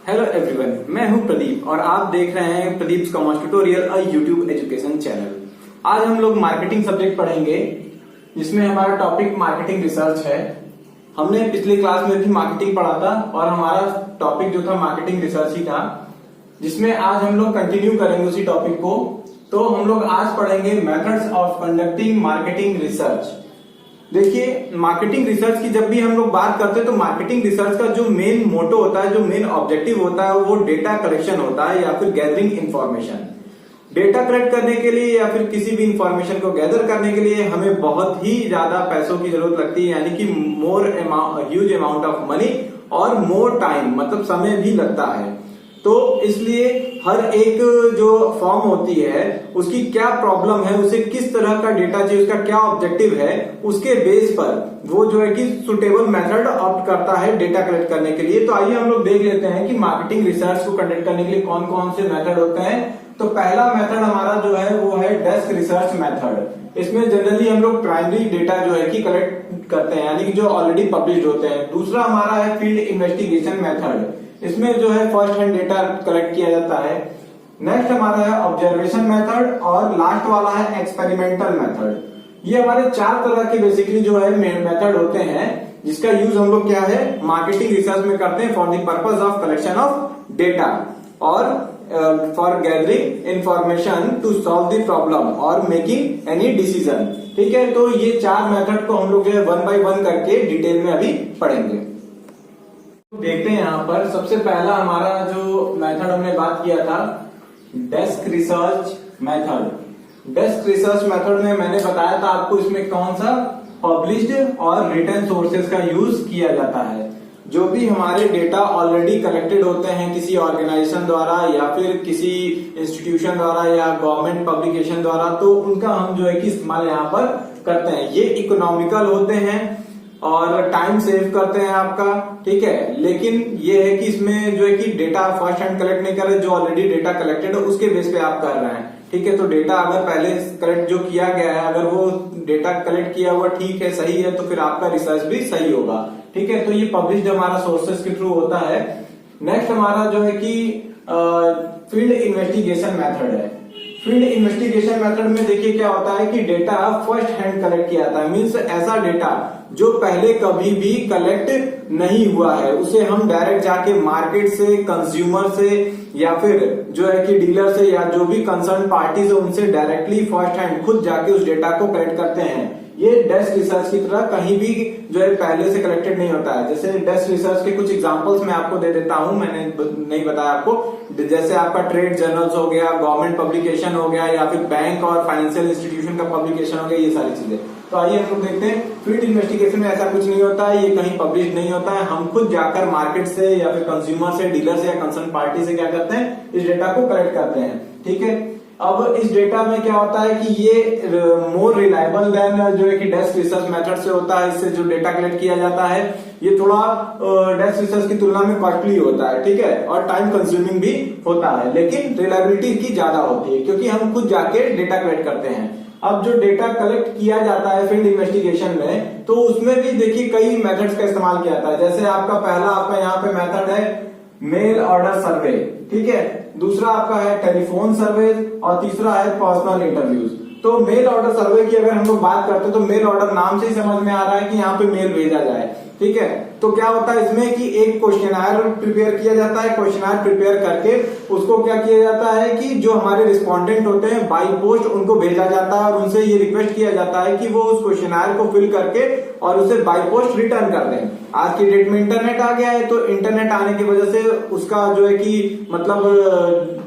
Hello everyone, मैं हूं प्रदीप और आप देख रहे हैं प्रदीप कॉमर्स ट्यूटोरियल और यूट्यूब एजुकेशन चैनल। आज हम लोग मार्केटिंग सब्जेक्ट पढ़ेंगे, जिसमें हमारा टॉपिक मार्केटिंग रिसर्च है। हमने पिछले क्लास में भी मार्केटिंग पढ़ा था और हमारा टॉपिक जो था मार्केटिंग रिसर्च ही था, जिसमें आज हम लोग कंटिन्यू करेंगे उसी टॉपिक को। तो हम लोग आज पढ़ेंगे methods of conducting marketing research. देखिए, मार्केटिंग रिसर्च की जब भी हम लोग बात करते हैं तो मार्केटिंग रिसर्च का जो मेन मोटो होता है, जो मेन ऑब्जेक्टिव होता है, वो डेटा कलेक्शन होता है या फिर गैदरिंग इंफॉर्मेशन। डेटा कलेक्ट करने के लिए या फिर किसी भी इंफॉर्मेशन को गैदर करने के लिए हमें बहुत ही ज्यादा पैसों की जरूरत लगती है, यानी कि ह्यूज अमाउंट ऑफ मनी और मोर टाइम, मतलब समय भी लगता है। तो इसलिए हर एक जो फॉर्म होती है उसकी क्या प्रॉब्लम है, उसे किस तरह का डेटा चाहिए, उसका क्या ऑब्जेक्टिव है, उसके बेस पर वो जो है कि सुटेबल मेथड ऑप्ट करता है डेटा कलेक्ट करने के लिए। तो आइए हम लोग देख लेते हैं कि मार्केटिंग रिसर्च को कंडक्ट करने के लिए कौन कौन से मेथड होते हैं। तो पहला मेथड हमारा जो है वो है डेस्क रिसर्च मेथड। इसमें जनरली हम लोग प्राइमरी डेटा जो है कि कलेक्ट करते हैं, यानी कि जो ऑलरेडी पब्लिश होते हैं। दूसरा हमारा है फील्ड इन्वेस्टिगेशन मेथड। इसमें जो है फर्स्ट हैंड डेटा कलेक्ट किया जाता है। नेक्स्ट हमारा है ऑब्जर्वेशन मेथड और लास्ट वाला है एक्सपेरिमेंटल मेथड। ये हमारे चार तरह के बेसिकली जो है मेथड होते हैं, जिसका यूज हम लोग क्या है मार्केटिंग रिसर्च में करते हैं for the purpose of collection of data और for gathering information to solve the problem और मेकिंग एनी डिसीजन। ठीक है, तो ये चार मेथड को हम लोग जो है वन बाय वन करके डिटेल में अभी पढ़ेंगे। देखते हैं यहाँ पर सबसे पहला हमारा जो मेथड हमने बात किया था, desk research method. Desk research method में मैंने बताया था आपको इसमें कौन सा पब्लिश्ड और रिटन सोर्सेज का यूज किया जाता है। जो भी हमारे डेटा ऑलरेडी कलेक्टेड होते हैं किसी ऑर्गेनाइजेशन द्वारा या फिर किसी इंस्टीट्यूशन द्वारा या गवर्नमेंट पब्लिकेशन द्वारा, तो उनका हम जो है कि इस्तेमाल यहाँ पर करते हैं। ये इकोनॉमिकल होते हैं और टाइम सेव करते हैं आपका, ठीक है। लेकिन ये है कि इसमें जो है कि डेटा फर्स्ट हैंड कलेक्ट नहीं कर रहे, जो ऑलरेडी डेटा कलेक्टेड है उसके बेस पे आप कर रहे हैं, ठीक है। तो डेटा अगर पहले कलेक्ट जो किया गया है, अगर वो डेटा कलेक्ट किया हुआ ठीक है, सही है, तो फिर आपका रिसर्च भी सही होगा, ठीक है। तो ये पब्लिश हमारा सोर्सेस के थ्रू होता है। नेक्स्ट हमारा जो है कि फील्ड इन्वेस्टिगेशन मेथड है। फील्ड इन्वेस्टिगेशन मेथड में देखिए क्या होता है कि डेटा फर्स्ट हैंड कलेक्ट किया जाता है, मीन्स ऐसा डेटा जो पहले कभी भी कलेक्ट नहीं हुआ है, उसे हम डायरेक्ट जाके मार्केट से, कंज्यूमर से या फिर जो है कि डीलर से या जो भी कंसर्न पार्टीज है उनसे डायरेक्टली फर्स्ट हैंड खुद जाके उस डेटा को कलेक्ट करते हैं। ये डेस्क रिसर्च की तरह कहीं भी जो है पहले से कलेक्टेड नहीं होता है। जैसे डेस्क रिसर्च के कुछ एग्जांपल्स मैं आपको दे देता हूं, मैंने नहीं बताया आपको। जैसे आपका ट्रेड जर्नल्स हो गया, गवर्नमेंट पब्लिकेशन हो गया, या फिर बैंक और फाइनेंशियल इंस्टीट्यूशन का पब्लिकेशन हो गया, ये सारी चीजें। तो आइए हम लोग देखते हैं। फील्ड इन्वेस्टिगेशन में ऐसा कुछ नहीं होता है, ये कहीं पब्लिश नहीं होता है। हम खुद जाकर मार्केट से या फिर कंज्यूमर से, डीलर से या कंसर्न पार्टी से क्या करते हैं, इस डेटा को कलेक्ट करते हैं, ठीक है। अब इस डेटा में क्या होता है कि ये मोर रिलायबल देन जो है कि डेस्क रिसर्च मेथड से होता है। इससे जो डेटा कलेक्ट किया जाता है ये थोड़ा डेस्क रिसर्च की तुलना में कॉस्टली होता है, ठीक है, और टाइम कंज्यूमिंग भी होता है, लेकिन रिलायबिलिटी की ज्यादा होती है क्योंकि हम खुद जाके डेटा कलेक्ट करते हैं। अब जो डेटा कलेक्ट किया जाता है फील्ड इन्वेस्टिगेशन में, तो उसमें भी देखिए कई मेथड्स का इस्तेमाल किया जाता है। जैसे आपका पहला आपका यहाँ पे मेथड है मेल ऑर्डर सर्वे, ठीक है। दूसरा आपका है टेलीफोन सर्वे और तीसरा है पर्सनल इंटरव्यूज। तो मेल ऑर्डर सर्वे की अगर हम लोग बात करते हैं तो मेल ऑर्डर नाम से ही समझ में आ रहा है कि यहाँ पे मेल भेजा जाए, ठीक है। तो क्या होता है इसमें कि एक क्वेश्चनर प्रिपेयर किया जाता है। क्वेश्चनर प्रिपेयर करके उसको क्या किया जाता है कि जो हमारे रिस्पोंडेंट होते हैं बाई पोस्ट उनको भेजा जाता है और उनसे ये रिक्वेस्ट किया जाता है कि वो उस क्वेश्चनर को फिल करके और उसे बाई पोस्ट रिटर्न कर दें। आज की डेट में इंटरनेट आ गया है, तो इंटरनेट आने की वजह से उसका जो है कि मतलब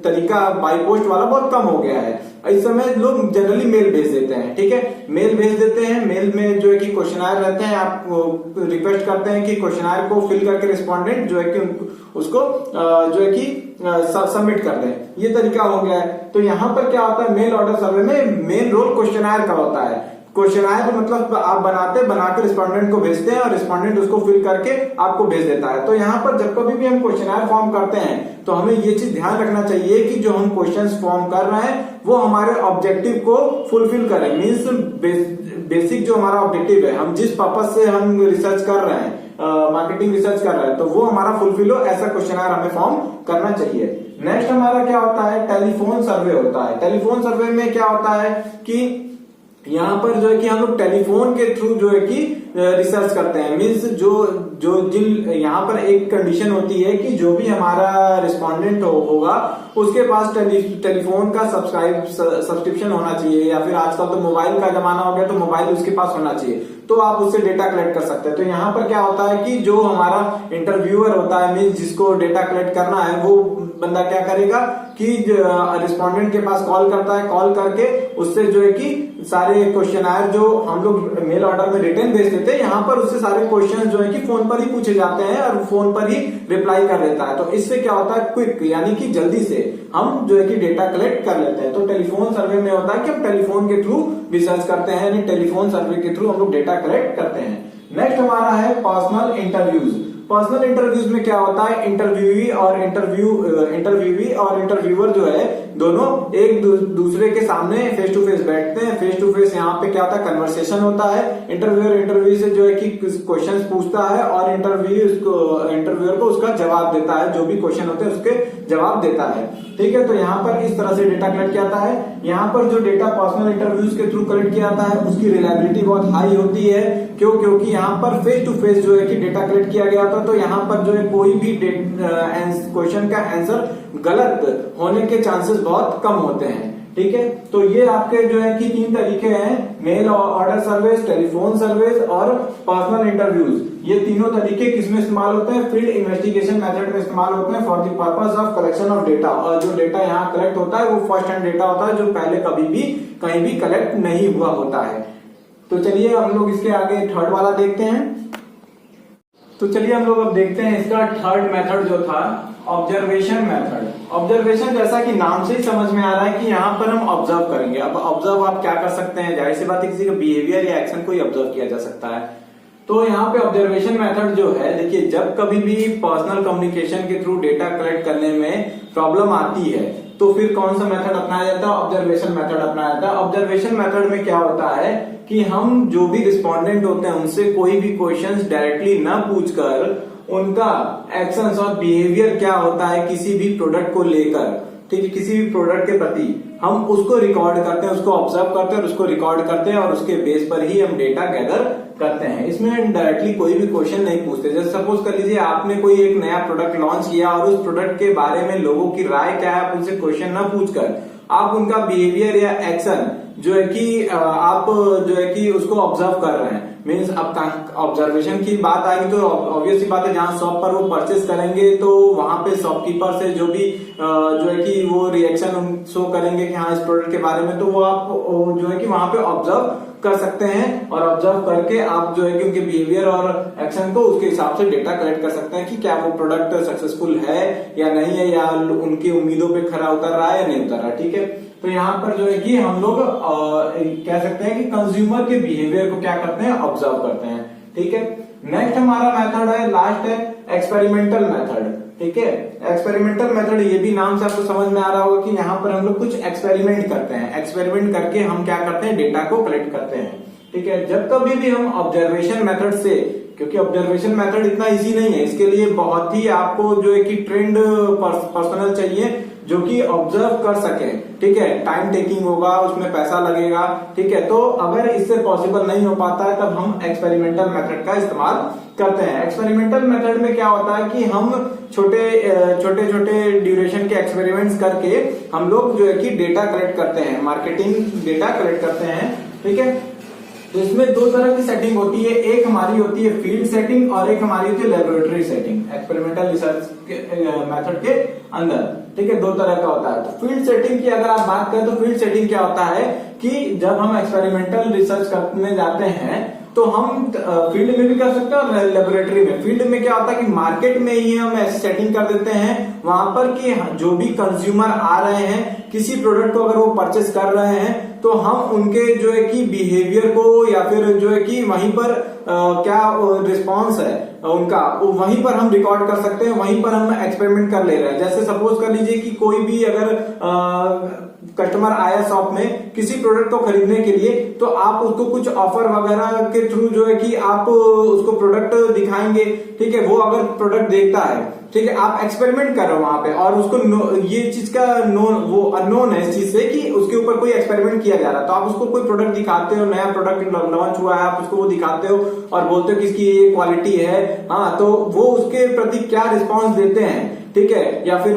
तरीका बाई पोस्ट वाला बहुत कम हो गया है। इस समय लोग जनरली मेल भेज देते हैं, ठीक है, मेल भेज देते हैं। मेल में जो है कि क्वेश्चनर रहते हैं, आप रिक्वेस्ट करते हैं कि क्वेश्चनर को फिल करके रिस्पोंडेंट जो है कि उसको जो है कि सबमिट कर दें। ये तरीका हो गया है। तो यहाँ पर क्या होता है, मेल ऑर्डर सर्वे में मेन रोल क्वेश्चनर का होता है। क्वेश्चनर मतलब आप बनाकर रिस्पोंडेंट को भेजते हैं और रिस्पोंडेंट उसको फिल करके आपको भेज देता है। तो यहाँ पर जब कभी भी हम क्वेश्चनर फॉर्म करते हैं तो हमें ये चीज ध्यान रखना चाहिए कि जो हम क्वेश्चंस फॉर्म कर रहे हैं वो हमारे ऑब्जेक्टिव को फुलफिल करें। मीन्स बेसिक जो हमारा ऑब्जेक्टिव है, हम जिस पर्पज से हम रिसर्च कर रहे हैं, मार्केटिंग रिसर्च कर रहा है तो वो हमारा फुलफिल हो, ऐसा क्वेश्चनर हमें फॉर्म करना चाहिए। नेक्स्ट हमारा क्या होता है, टेलीफोन सर्वे होता है। टेलीफोन सर्वे में क्या होता है कि यहाँ पर जो है कि हम लोग टेलीफोन के थ्रू जो है कि रिसर्च करते हैं। मीन्स जो जिन यहाँ पर एक कंडीशन होती है कि जो भी हमारा रिस्पोंडेंट होगा उसके पास टेलीफोन का सब्सक्रिप्शन होना चाहिए, या फिर आजकल तो मोबाइल का जमाना हो गया तो मोबाइल उसके पास होना चाहिए, तो आप उससे डेटा कलेक्ट कर सकते हैं। तो यहाँ पर क्या होता है कि जो हमारा इंटरव्यूअर होता है, मीन्स जिसको डेटा कलेक्ट करना है, वो बंदा क्या करेगा कि रिस्पोंडेंट के पास कॉल करता है, कॉल करके उससे जो है कि सारे क्वेश्चनर जो हम लोग मेल ऑर्डर में रिटर्न भेज देते हैं, यहाँ पर उससे सारे क्वेश्चन जो है कि फोन पर ही पूछे जाते हैं और फोन पर ही रिप्लाई कर देता है। तो इससे क्या होता है, क्विक यानी कि जल्दी से हम जो है कि डेटा कलेक्ट कर लेते हैं। तो टेलीफोन सर्वे में होता है कि हम टेलीफोन के थ्रू रिसर्च करते हैं, यानी टेलीफोन सर्वे के थ्रू हम लोग डेटा कलेक्ट करते हैं। नेक्स्ट हमारा है पर्सनल इंटरव्यूज। पर्सनल इंटरव्यूज में क्या होता है, इंटरव्यूई और इंटरव्यूअर जो है दोनों एक दूसरे के सामने फेस टू फेस बैठते हैं। फेस टू फेस यहाँ पे क्या होता है, कन्वर्सेशन होता है। इंटरव्यूअर इंटरव्यू से जो है कि क्वेश्चंस पूछता है और इंटरव्यूअर को उसका जवाब देता है, जो भी क्वेश्चन होते हैं उसके जवाब देता है। ठीक है, तो यहाँ पर इस तरह से डेटा कलेक्ट किया जाता है। यहाँ पर जो डेटा पर्सनल इंटरव्यूज के थ्रू कलेक्ट किया जाता है उसकी रिलायबिलिटी बहुत हाई होती है। क्यों? क्योंकि यहाँ पर फेस टू फेस जो है कि डेटा कलेक्ट किया गया था, तो यहाँ पर जो है कोई भी क्वेश्चन का आंसर गलत होने के चांसेस बहुत कम होते हैं। ठीक है, तो ये आपके जो है कि 3 तरीके हैं, mail order service, telephone service और पर्सनल इंटरव्यूज। ये तीनों तरीके किसमें इस्तेमाल होते हैं, फील्ड इन्वेस्टिगेशन मेथड में इस्तेमाल होते हैं for the purpose of collection of data. और जो डेटा यहाँ कलेक्ट होता है वो फर्स्ट हैंड डेटा होता है, जो पहले कभी भी कहीं भी कलेक्ट नहीं हुआ होता है। तो चलिए हम लोग इसके आगे थर्ड वाला देखते हैं। तो चलिए हम लोग अब देखते हैं इसका थर्ड मेथड जो था, ऑब्जर्वेशन मेथड। ऑब्जर्वेशन जैसा कि नाम से ही समझ में आ रहा है कि यहाँ पर हम ऑब्जर्व करेंगे। अब ऑब्जर्व आप क्या कर सकते हैं, जाहिर सी बात है किसी का बिहेवियर या एक्शन को ही ऑब्जर्व किया जा सकता है। तो यहाँ पे ऑब्जर्वेशन मेथड जो है, देखिए जब कभी भी पर्सनल कम्युनिकेशन के थ्रू डेटा कलेक्ट करने में प्रॉब्लम आती है तो फिर कौन सा मेथड अपनाया जाता है, ऑब्जर्वेशन मेथड अपनाया जाता है। ऑब्जर्वेशन मेथड में क्या होता है कि हम जो भी रिस्पोंडेंट होते हैं उनसे कोई भी क्वेश्चंस डायरेक्टली ना पूछकर उनका एक्शंस और बिहेवियर क्या होता है किसी भी प्रोडक्ट को लेकर, ठीक है, किसी भी प्रोडक्ट के प्रति हम उसको रिकॉर्ड करते हैं, उसको ऑब्जर्व करते हैं और उसको रिकॉर्ड करते हैं और उसके बेस पर ही हम डेटा गैदर करते हैं। इसमें डायरेक्टली कोई भी क्वेश्चन नहीं पूछते। जैसे सपोज कर लीजिए आपने कोई एक नया प्रोडक्ट लॉन्च किया और उस प्रोडक्ट के बारे में लोगों की राय क्या है, आप उनसे क्वेश्चन ना पूछकर आप उनका बिहेवियर या एक्शन जो है कि आप जो है कि उसको ऑब्जर्व कर रहे हैं। मीन्स अब ऑब्जर्वेशन की बात आएगी तो ऑब्वियस सी बात है, जहां शॉप पर वो परचेस करेंगे तो वहां पे शॉपकीपर से जो भी जो है कि वो रिएक्शन शो करेंगे कि हाँ इस प्रोडक्ट के बारे में, तो वो आप जो है कि वहां पे ऑब्जर्व कर सकते हैं और ऑब्जर्व करके आप जो है कि उनके बिहेवियर और एक्शन को उसके हिसाब से डेटा कलेक्ट कर सकते हैं कि क्या वो प्रोडक्ट सक्सेसफुल है या नहीं है, या उनकी उम्मीदों पे खरा उतर रहा है या नहीं उतर रहा। ठीक है, तो यहाँ पर जो है कि हम लोग कह सकते हैं कि कंज्यूमर के बिहेवियर को क्या करते हैं, ऑब्जर्व करते हैं। ठीक है, नेक्स्ट हमारा मेथड है, लास्ट है एक्सपेरिमेंटल मेथड। ठीक है, एक्सपेरिमेंटल मेथड ये भी नाम से आपको समझ में आ रहा होगा कि यहाँ पर हम लोग कुछ एक्सपेरिमेंट करते हैं। एक्सपेरिमेंट करके हम क्या करते हैं, डेटा को कलेक्ट करते हैं। ठीक है, जब कभी भी हम ऑब्जर्वेशन मेथड से, क्योंकि ऑब्जर्वेशन मेथड इतना इजी नहीं है, इसके लिए बहुत ही आपको जो है कि ट्रेंड पर्सनल चाहिए जो कि ऑब्जर्व कर सके। ठीक है, टाइम टेकिंग होगा, उसमें पैसा लगेगा। ठीक है, तो अगर इससे पॉसिबल नहीं हो पाता है तब हम एक्सपेरिमेंटल मेथड का इस्तेमाल करते हैं। एक्सपेरिमेंटल मेथड में क्या होता है कि हम छोटे ड्यूरेशन के एक्सपेरिमेंट्स करके हम लोग जो है कि डेटा कलेक्ट करते हैं, मार्केटिंग डेटा कलेक्ट करते हैं। ठीक है, तो इसमें 2 तरह की सेटिंग होती है, एक हमारी होती है फील्ड सेटिंग और एक हमारी होती है laboratory setting experimental research method के अंदर। ठीक है, 2 तरह का होता है। तो फील्ड सेटिंग की अगर आप बात करें तो फील्ड सेटिंग क्या होता है कि जब हम एक्सपेरिमेंटल रिसर्च करने जाते हैं तो हम फील्ड में भी कर सकते हैं और लेबोरेटरी में। फील्ड में क्या होता है कि मार्केट में ही हम ऐसी सेटिंग कर देते हैं वहां पर कि जो भी कंज्यूमर आ रहे हैं किसी प्रोडक्ट को अगर वो परचेस कर रहे हैं तो हम उनके जो है कि बिहेवियर को या फिर जो है कि वहीं पर क्या रिस्पॉन्स है उनका, वहीं पर हम रिकॉर्ड कर सकते हैं, वहीं पर हम एक्सपेरिमेंट कर ले रहे हैं। जैसे सपोज कर लीजिए कि कोई भी अगर कस्टमर आया शॉप में किसी प्रोडक्ट को खरीदने के लिए, तो आप उसको कुछ ऑफर वगैरह के थ्रू जो है कि आप उसको प्रोडक्ट दिखाएंगे, ठीक है। वो अगर प्रोडक्ट देखता है, ठीक है, आप एक्सपेरिमेंट कर रहे हो वहां पे और उसको ये चीज का वो अननोन है इस चीज से कि उसके ऊपर कोई एक्सपेरिमेंट किया जा रहा है, तो आप उसको कोई प्रोडक्ट दिखाते हो, नया प्रोडक्ट लॉन्च हुआ है, आप उसको वो दिखाते हो और बोलते हो कि इसकी ये क्वालिटी है, हाँ, तो वो उसके प्रति क्या रिस्पॉन्स देते हैं, ठीक है, या फिर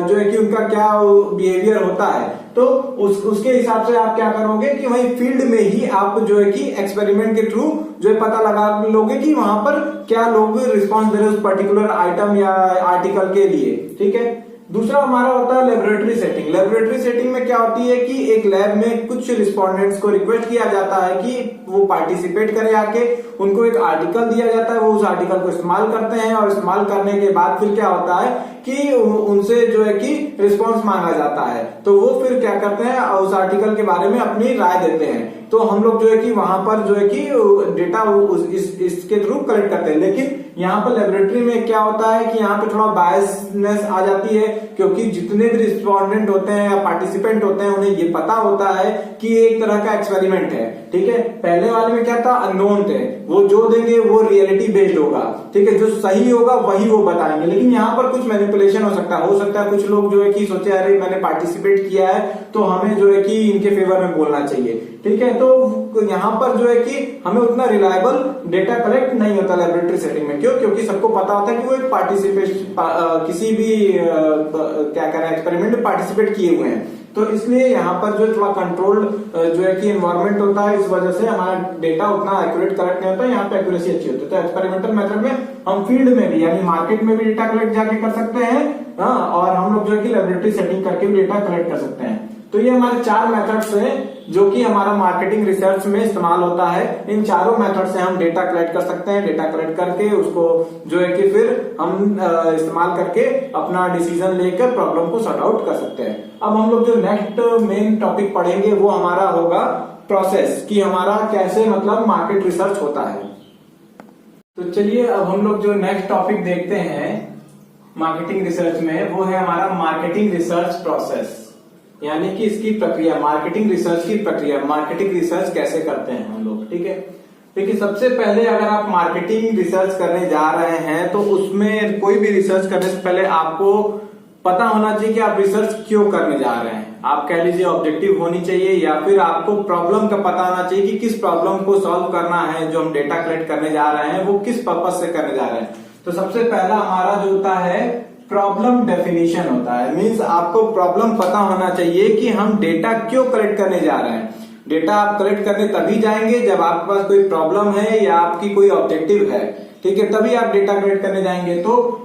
जो है कि उनका क्या बिहेवियर होता है, तो उसके हिसाब से आप क्या करोगे कि वही फील्ड में ही आप जो है कि एक्सपेरिमेंट के थ्रू जो है पता लगा लोगे कि वहां पर क्या लोग रिस्पॉन्स दे रहे हैं उस पर्टिकुलर आइटम या आर्टिकल के लिए, ठीक है। दूसरा हमारा होता है लेबोरेटरी सेटिंग। लेबोरेटरी सेटिंग में क्या होती है कि एक लैब में कुछ रिस्पोंडेंट्स को रिक्वेस्ट किया जाता है कि वो पार्टिसिपेट करें आके, उनको एक आर्टिकल दिया जाता है, वो उस आर्टिकल को इस्तेमाल करते हैं और इस्तेमाल करने के बाद फिर क्या होता है कि उनसे जो है कि रिस्पांस मांगा जाता है, तो वो फिर क्या करते हैं उस आर्टिकल के बारे में अपनी राय देते हैं। तो हम लोग जो है कि वहां पर जो है कि डेटा इसके थ्रू कलेक्ट करते हैं। लेकिन यहाँ पर लेबोरेटरी में क्या होता है कि यहाँ पे थोड़ा बायसनेस आ जाती है, क्योंकि जितने भी रिस्पोंडेंट होते हैं या पार्टिसिपेंट होते हैं उन्हें ये पता होता है कि ये एक तरह का एक्सपेरिमेंट है, ठीक है। पहले वाले में क्या था, अननोन थे, वो जो देंगे वो रियलिटी बेस्ड होगा, ठीक है, जो सही होगा वही वो बताएंगे। लेकिन यहाँ पर कुछ मैनिपुलेशन हो सकता है कुछ लोग जो है कि सोचे अरे मैंने पार्टिसिपेट किया है तो हमें जो है कि इनके फेवर में बोलना चाहिए, ठीक है। तो यहाँ पर जो है कि हमें उतना रिलायबल डेटा कलेक्ट नहीं होता लेबोरेटरी सेटिंग में। क्यों? क्योंकि सबको पता होता है कि वो एक किसी भी क्या कह रहे हैं एक्सपेरिमेंट में पार्टिसिपेट किए हुए हैं, तो इसलिए यहाँ पर जो थोड़ा कंट्रोल्ड जो है कि एनवायरमेंट होता है, इस वजह से हमारा डेटा उतना एक्यूरेट कलेक्ट नहीं होता, यहाँ पे एक्यूरेसी अच्छी होती है। तो एक्सपेरिमेंटल मेथड में हम फील्ड में भी यानी मार्केट में भी डेटा कलेक्ट जाके कर सकते हैं, हाँ, और हम लोग जो है कि लेबोरेटरी सेटिंग करके भी डेटा कलेक्ट कर सकते हैं। तो ये हमारे 4 मेथड्स हैं जो कि हमारा मार्केटिंग रिसर्च में इस्तेमाल होता है। इन चारों मेथड से हम डेटा कलेक्ट कर सकते हैं। डेटा कलेक्ट करके उसको जो है कि फिर हम इस्तेमाल करके अपना डिसीजन लेकर प्रॉब्लम को सॉर्ट आउट कर सकते हैं। अब हम लोग जो नेक्स्ट मेन टॉपिक पढ़ेंगे वो हमारा होगा प्रोसेस, कि हमारा कैसे मतलब मार्केट रिसर्च होता है। तो चलिए अब हम लोग जो नेक्स्ट टॉपिक देखते हैं मार्केटिंग रिसर्च में, वो है हमारा मार्केटिंग रिसर्च प्रोसेस, यानी कि इसकी प्रक्रिया, मार्केटिंग रिसर्च की प्रक्रिया, मार्केटिंग रिसर्च कैसे करते हैं हम लोग, ठीक है। देखिए सबसे पहले अगर आप मार्केटिंग रिसर्च करने जा रहे हैं तो उसमें कोई भी रिसर्च करने से पहले आपको पता होना चाहिए कि आप रिसर्च क्यों करने जा रहे हैं। आप कह लीजिए ऑब्जेक्टिव होनी चाहिए, या फिर आपको प्रॉब्लम का पता होना चाहिए कि किस प्रॉब्लम को सॉल्व करना है, जो हम डेटा कलेक्ट करने जा रहे हैं वो किस पर्पज से करने जा रहे हैं। तो सबसे पहला हमारा जो होता है प्रॉब्लम डेफिनेशन होता है। मीन्स आपको प्रॉब्लम पता होना चाहिए कि हम डेटा क्यों कलेक्ट करने जा रहे हैं। डेटा आप कलेक्ट करने तभी जाएंगे जब आपके पास कोई प्रॉब्लम है या आपकी कोई ऑब्जेक्टिव है, ठीक है, तभी आप डेटा कलेक्ट करने जाएंगे। तो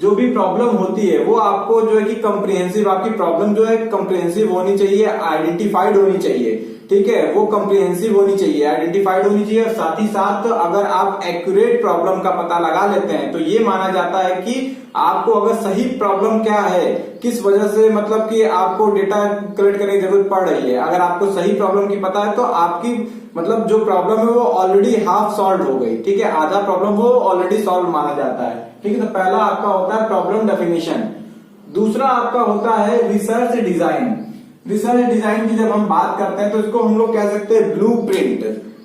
जो भी प्रॉब्लम होती है वो आपको जो है कि कम्प्रिहेंसिव, आपकी प्रॉब्लम जो है कम्प्रिहेंसिव होनी चाहिए, आइडेंटिफाइड होनी चाहिए, ठीक है, वो कम्प्रिहेंसिव होनी चाहिए, आइडेंटिफाइड होनी चाहिए। और साथ ही साथ अगर आप एक्यूरेट प्रॉब्लम का पता लगा लेते हैं तो ये माना जाता है कि आपको अगर सही प्रॉब्लम क्या है, किस वजह से मतलब कि आपको डेटा कलेक्ट करने की जरूरत पड़ रही है, अगर आपको सही प्रॉब्लम की पता है तो आपकी मतलब जो प्रॉब्लम है वो ऑलरेडी हाफ सॉल्व हो गई, ठीक है, आधा प्रॉब्लम वो ऑलरेडी सॉल्व माना जाता है, ठीक है। तो पहला आपका होता है प्रॉब्लम डेफिनेशन। दूसरा आपका होता है रिसर्च डिजाइन। रिसर्च डिजाइन की जब हम बात करते हैं तो इसको हम लोग कह सकते हैं ब्लूप्रिंट।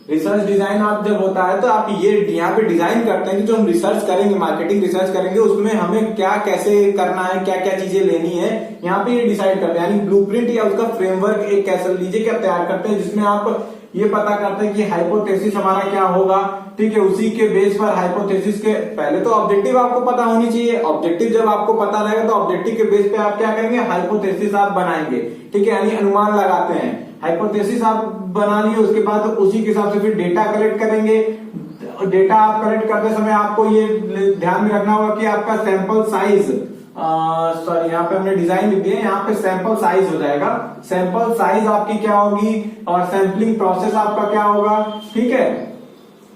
रिसर्च डिजाइन आप जब होता है तो आप ये यहाँ पे डिजाइन करते हैं कि जो हम रिसर्च करेंगे, मार्केटिंग रिसर्च करेंगे, उसमें हमें क्या कैसे करना है, क्या क्या चीजें लेनी है, यहाँ पे ये डिसाइड करते हैं। यानी ब्लूप्रिंट या उसका फ्रेमवर्क एक कैसे लीजिए क्या तैयार करते हैं, जिसमें आप ये पता करते हैं कि हाइपोथेसिस हमारा क्या होगा, ठीक है, उसी के बेस पर हाइपोथेसिस के पहले तो ऑब्जेक्टिव आपको पता होनी चाहिए। ऑब्जेक्टिव जब आपको पता रहेगा तो ऑब्जेक्टिव के बेस पे आप क्या करेंगे, हाइपोथेसिस आप बनाएंगे, ठीक है, यानी अनुमान लगाते हैं। हाइपोथेसिस आप बना लिए, उसके बाद उसी के हिसाब से फिर डेटा कलेक्ट करेंगे। डेटा आप कलेक्ट करते समय आपको ये ध्यान में रखना होगा कि आपका सैंपल साइज, सॉरी यहाँ पे हमने डिजाइन लिख दिया, यहाँ पे सैंपल साइज हो जाएगा। सैंपल साइज आपकी क्या होगी और सैंपलिंग प्रोसेस आपका क्या होगा, ठीक है।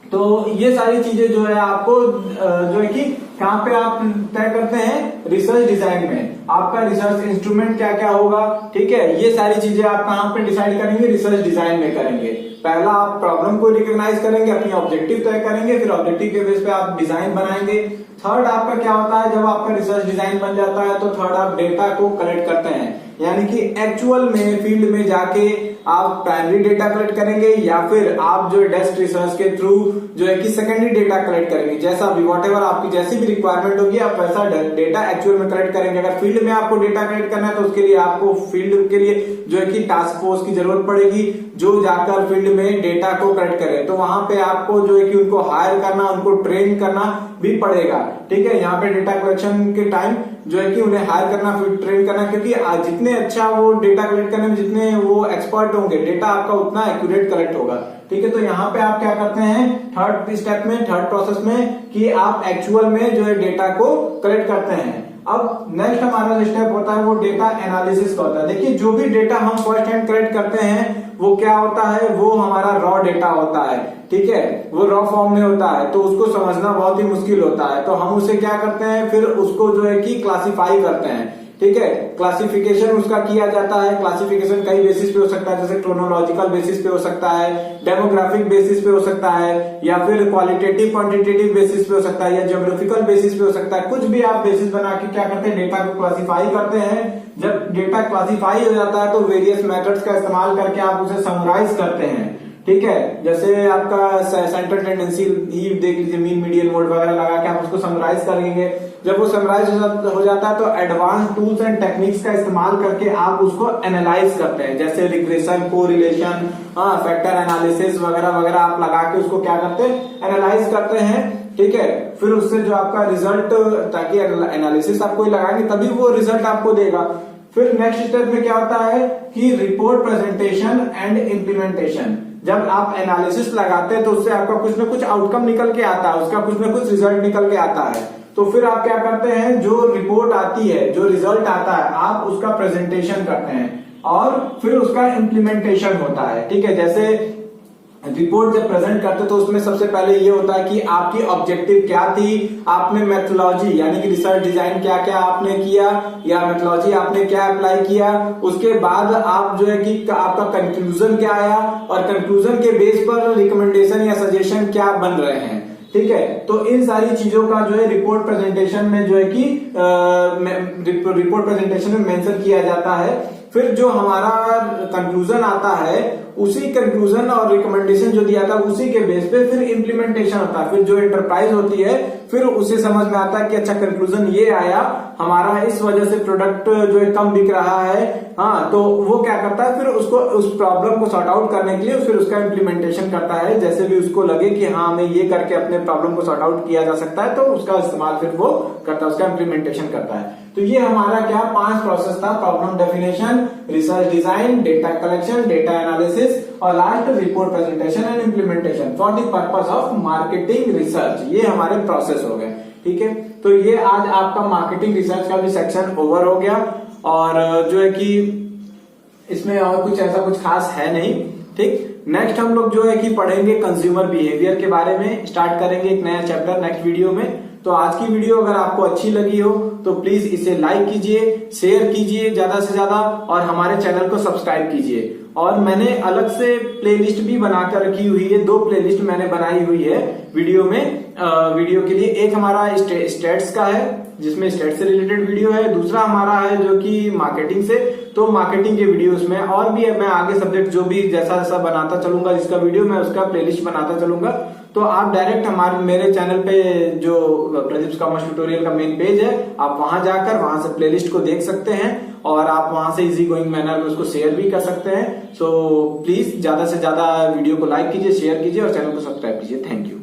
तो ये सारी चीजें जो है आपको जो है कि कहाँ पे आप तय करते हैं, रिसर्च डिजाइन में आपका रिसर्च इंस्ट्रूमेंट क्या क्या होगा, ठीक है, ये सारी चीजें आप कहां पे डिसाइड करेंगे, रिसर्च डिजाइन में करेंगे। पहला आप प्रॉब्लम को रिकॉग्नाइज करेंगे, अपनी ऑब्जेक्टिव तय करेंगे, फिर ऑब्जेक्टिव के बेस पे आप डिजाइन बनाएंगे। थर्ड आपका क्या होता है, जब आपका रिसर्च डिजाइन बन जाता है तो थर्ड आप डेटा को कलेक्ट करते हैं, यानी कि एक्चुअल में फील्ड में जाके आप प्राइमरी डेटा कलेक्ट करेंगे या फिर आप जो डेस्क रिसर्च के थ्रू जो है कि सेकेंडरी डेटा कलेक्ट करेंगे। जैसा भी वॉटेवर आपकी जैसी भी रिक्वायरमेंट होगी आप वैसा डेटा एक्चुअल में कलेक्ट करेंगे। अगर फील्ड में आपको डेटा कलेक्ट करना है तो उसके लिए आपको फील्ड के लिए जो है कि टास्क फोर्स की जरूरत पड़ेगी जो जाकर फील्ड में डेटा को कलेक्ट करे। तो वहां पे आपको जो है कि उनको हायर करना, उनको ट्रेन करना भी पड़ेगा, ठीक है। यहाँ पे डेटा कलेक्शन के टाइम जो है कि उन्हें हायर करना, फिर ट्रेन करना, क्योंकि जितने अच्छा वो डेटा कलेक्ट करने में जितने वो एक्सपर्ट होंगे डेटा आपका उतना एक्यूरेट कलेक्ट होगा, ठीक है। तो यहाँ पे आप क्या करते हैं थर्ड स्टेप में, थर्ड प्रोसेस में, कि आप एक्चुअल में जो है डेटा को कलेक्ट करते हैं। अब नेक्स्ट हमारा जो स्टेप होता है वो डेटा एनालिसिस का होता है। देखिए जो भी डेटा हम फर्स्ट हैंड कलेक्ट करते हैं वो क्या होता है, वो हमारा रॉ डेटा होता है, ठीक है, वो रॉ फॉर्म में होता है, तो उसको समझना बहुत ही मुश्किल होता है। तो हम उसे क्या करते हैं, फिर उसको जो है कि क्लासिफाई करते हैं, ठीक है। क्लासिफिकेशन उसका किया जाता है। क्लासिफिकेशन कई बेसिस पे हो सकता है, जैसे क्रोनोलॉजिकल बेसिस पे हो सकता है, डेमोग्राफिक बेसिस पे हो सकता है, या फिर क्वालिटेटिव क्वांटिटेटिव बेसिस पे हो सकता है, या ज्योग्राफिकल बेसिस पे हो सकता है। कुछ भी आप बेसिस बना के क्या करते हैं, डेटा को क्लासिफाई करते हैं। जब डेटा क्लासिफाई हो जाता है तो वेरियस मेथड्स का इस्तेमाल करके आप उसे समराइज करते हैं, ठीक है। जैसे आपका सेंट्रल टेंडेंसी ही देख लीजिए, मीन मीडियन मोड वगैरह लगा के आप उसको समराइज करेंगे। जब वो समराइज हो जाता है तो एडवांस टूल्स एंड टेक्निक्स का इस्तेमाल करके आप उसको एनालाइज करते हैं, जैसे रिग्रेशन, कोरिलेशन, फैक्टर एनालिसिस वगैरह वगैरह आप लगा के उसको क्या करते हैं, एनालाइज करते हैं, ठीक है। फिर उससे जो आपका रिजल्ट, ताकि एनालिसिस आप कोई लगाएंगे तभी वो रिजल्ट आपको देगा। फिर नेक्स्ट स्टेप में क्या होता है कि रिपोर्ट प्रेजेंटेशन एंड इम्प्लीमेंटेशन। जब आप एनालिसिस लगाते हैं तो उससे आपका कुछ ना कुछ आउटकम निकल के आता है, उसका कुछ ना कुछ रिजल्ट निकल के आता है। तो फिर आप क्या करते हैं, जो रिपोर्ट आती है, जो रिजल्ट आता है, आप उसका प्रेजेंटेशन करते हैं और फिर उसका इम्प्लीमेंटेशन होता है, ठीक है। जैसे रिपोर्ट जब प्रेजेंट करते तो उसमें सबसे पहले ये होता है कि आपकी ऑब्जेक्टिव क्या थी, आपने मेथोलॉजी यानी कि रिसर्च डिजाइन क्या क्या आपने किया, या मेथोलॉजी आपने क्या अप्लाई किया। उसके बाद आप जो है कि आपका कंक्लूजन क्या आया, और कंक्लूजन के बेस पर रिकमेंडेशन या सजेशन क्या बन रहे हैं, ठीक है। तो इन सारी चीजों का जो है रिपोर्ट प्रेजेंटेशन में जो है कि रिपोर्ट प्रेजेंटेशन में मेंशन किया जाता है। फिर जो हमारा कंक्लूजन आता है, उसी कंक्लूजन और रिकमेंडेशन जो दिया था उसी के बेस पे फिर इम्प्लीमेंटेशन होता है। फिर जो एंटरप्राइज होती है फिर उसे समझ में आता है कि अच्छा कंक्लूजन ये आया हमारा, इस वजह से प्रोडक्ट जो है कम बिक रहा है, हाँ, तो वो क्या करता है, फिर उसको उस प्रॉब्लम को सॉर्ट आउट करने के लिए फिर उसका इम्प्लीमेंटेशन करता है। जैसे भी उसको लगे कि हाँ हमें ये करके अपने प्रॉब्लम को सॉर्ट आउट किया जा सकता है तो उसका इस्तेमाल फिर वो करता है, उसका इम्प्लीमेंटेशन करता है। तो ये हमारा क्या 5 प्रोसेस था, problem definition, research design, data collection, data analysis और last report presentation and implementation for the purpose of marketing research. ये हमारे प्रोसेस हो गए, ठीक है। तो ये आज आपका मार्केटिंग रिसर्च का भी सेक्शन ओवर हो गया, और जो है कि इसमें और कुछ ऐसा कुछ खास है नहीं, ठीक। नेक्स्ट हम लोग जो है कि पढ़ेंगे कंज्यूमर बिहेवियर के बारे में, स्टार्ट करेंगे एक नया चैप्टर नेक्स्ट वीडियो में। तो आज की वीडियो अगर आपको अच्छी लगी हो तो प्लीज इसे लाइक कीजिए, शेयर कीजिए ज्यादा से ज्यादा, और हमारे चैनल को सब्सक्राइब कीजिए। और मैंने अलग से प्लेलिस्ट भी बनाकर रखी हुई है, 2 प्लेलिस्ट मैंने बनाई हुई है वीडियो में, वीडियो के लिए। एक हमारा स्टेट्स का है जिसमें स्टेट से रिलेटेड वीडियो है, दूसरा हमारा है जो कि मार्केटिंग से, तो मार्केटिंग के वीडियोस में और भी है। मैं आगे सब्जेक्ट जो भी जैसा जैसा बनाता चलूंगा जिसका वीडियो, मैं उसका प्लेलिस्ट बनाता चलूंगा। तो आप डायरेक्ट मेरे चैनल पे जो प्रदीप कॉमर्स ट्यूटोरियल का मेन पेज है, आप वहां जाकर वहां से प्लेलिस्ट को देख सकते हैं, और आप वहां से इजी गोइंग मैनर में उसको शेयर भी कर सकते हैं। सो प्लीज ज्यादा से ज्यादा वीडियो को लाइक कीजिए, शेयर कीजिए और चैनल को सब्सक्राइब कीजिए। Thank you.